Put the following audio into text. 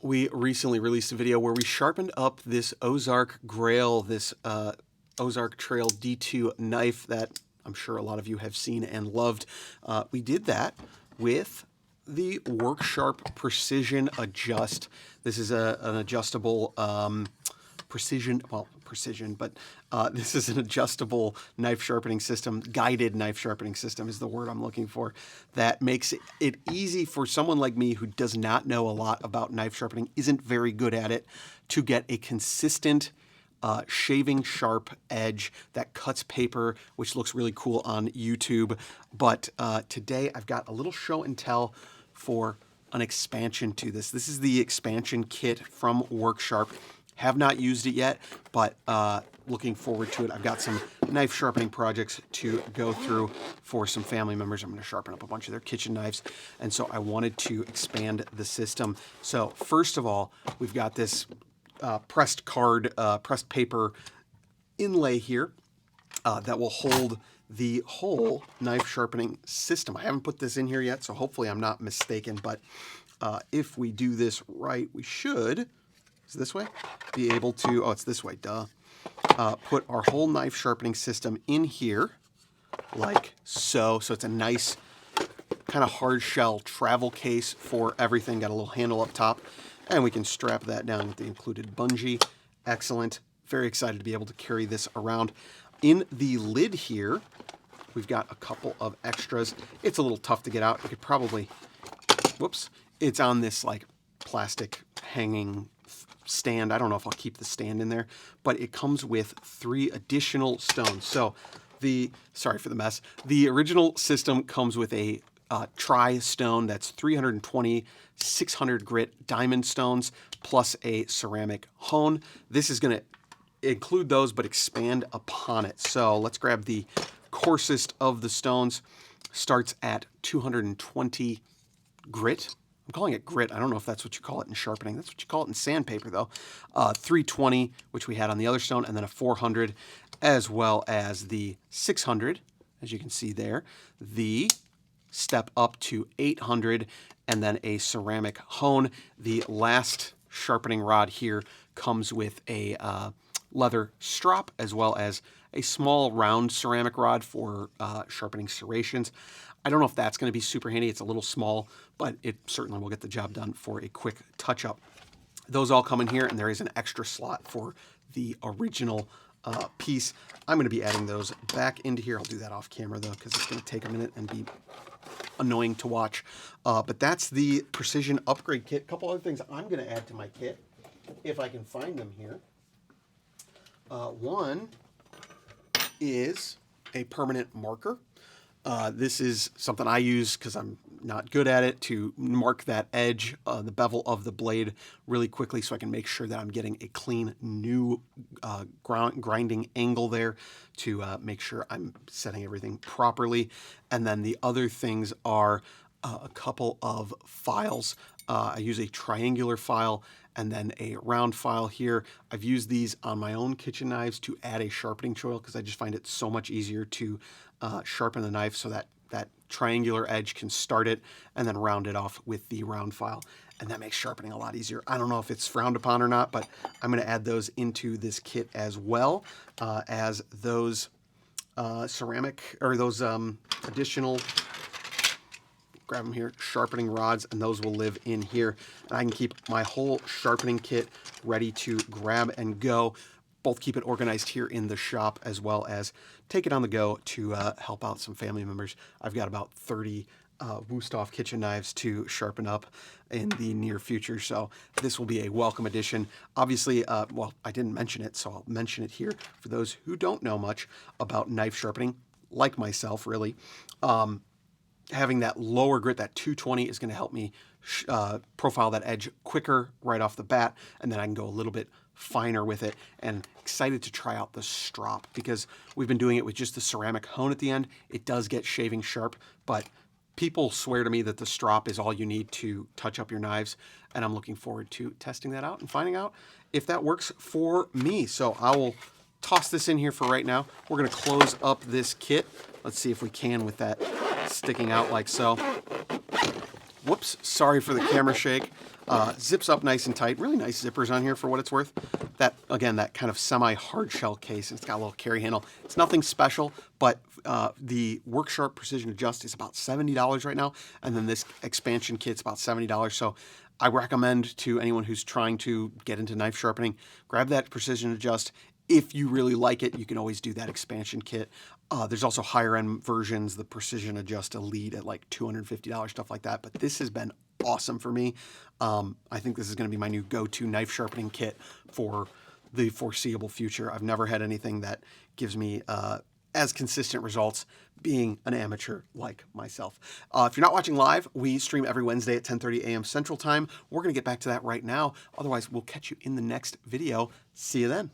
We recently released a video where we sharpened up this Ozark Grail, this Ozark Trail D2 knife that I'm sure a lot of you have seen and loved. We did that with the Worksharp Preecision Adjust. This is an adjustable precision, but this is an adjustable knife sharpening system, guided knife sharpening system is the word I'm looking for, that makes it easy for someone like me who does not know a lot about knife sharpening, isn't very good at it, to get a consistent shaving sharp edge that cuts paper, which looks really cool on YouTube. But today I've got a little show and tell for an expansion to this. This is the expansion kit from Worksharp. Have not used it yet, but looking forward to it. I've got some knife sharpening projects to go through for some family members. I'm going to sharpen up a bunch of their kitchen knives, and so I wanted to expand the system. So first of all, we've got this pressed paper inlay here that will hold the whole knife sharpening system. I haven't put this in here yet, so hopefully I'm not mistaken, but if we do this right, we should, is this way? Be able to, oh, it's this way, duh. Put our whole knife sharpening system in here, like so. So it's a nice kind of hard shell travel case for everything. Got a little handle up top, and we can strap that down with the included bungee. Excellent. Very excited to be able to carry this around. In the lid here, we've got a couple of extras. It's a little tough to get out. You could probably, whoops, it's on this like plastic hanging stand. I don't know if I'll keep the stand in there, but it comes with 3 additional stones. So sorry for the mess. The original system comes with a tri-stone that's 320 600 grit diamond stones plus a ceramic hone. This is going to include those but expand upon it. So let's grab the coarsest of the stones. Starts at 220 grit. I'm calling it grit. I don't know if that's what you call it in sharpening. That's what you call it in sandpaper, though. 320, which we had on the other stone, and then a 400, as well as the 600, as you can see there. The step up to 800, and then a ceramic hone. The last sharpening rod here comes with a leather strop, as well as a small round ceramic rod for sharpening serrations. I don't know if that's going to be super handy. It's a little small, but it certainly will get the job done for a quick touch-up. Those all come in here, and there is an extra slot for the original piece. I'm going to be adding those back into here. I'll do that off camera, though, because it's going to take a minute and be annoying to watch. But that's the Preecision Upgrade Kit. A couple other things I'm going to add to my kit, if I can find them here. One is a permanent marker. This is something I use because I'm not good at it, to mark that edge, the bevel of the blade really quickly, so I can make sure that I'm getting a clean new grinding angle there to make sure I'm setting everything properly. And then the other things are a couple of files. I use a triangular file and then a round file here. I've used these on my own kitchen knives to add a sharpening choil because I just find it so much easier to sharpen the knife so that that triangular edge can start it and then round it off with the round file. And that makes sharpening a lot easier. I don't know if it's frowned upon or not, but I'm going to add those into this kit as well as those ceramic, or those additional, grab them here, sharpening rods, and those will live in here. And I can keep my whole sharpening kit ready to grab and go. Both keep it organized here in the shop, as well as take it on the go to help out some family members. I've got about 30 Wüsthof kitchen knives to sharpen up in the near future, so this will be a welcome addition. Obviously, well, I didn't mention it, so I'll mention it here for those who don't know much about knife sharpening, like myself, really. Having that lower grit, that 220, is going to help me profile that edge quicker right off the bat, and then I can go a little bit finer with it. And excited to try out the strop because we've been doing it with just the ceramic hone at the end. It does get shaving sharp, but people swear to me that the strop is all you need to touch up your knives, and I'm looking forward to testing that out and finding out if that works for me. So I will toss this in here for right now. We're going to close up this kit. Let's see if we can with that sticking out like so. Whoops, sorry for the camera shake. Zips up nice and tight. Really nice zippers on here for what it's worth. That, again, that kind of semi-hard shell case. It's got a little carry handle. It's nothing special, but the Worksharp Preecision Adjust is about $70 right now. And then this expansion kit's about $70. So I recommend to anyone who's trying to get into knife sharpening, grab that Preecision Adjust. If you really like it, you can always do that expansion kit. There's also higher end versions, the Preecision Adjust Elite at like $250, stuff like that. But this has been awesome for me. I think this is going to be my new go-to knife sharpening kit for the foreseeable future. I've never had anything that gives me as consistent results being an amateur like myself. If you're not watching live, we stream every Wednesday at 10:30 a.m. Central Time. We're going to get back to that right now. Otherwise, we'll catch you in the next video. See you then.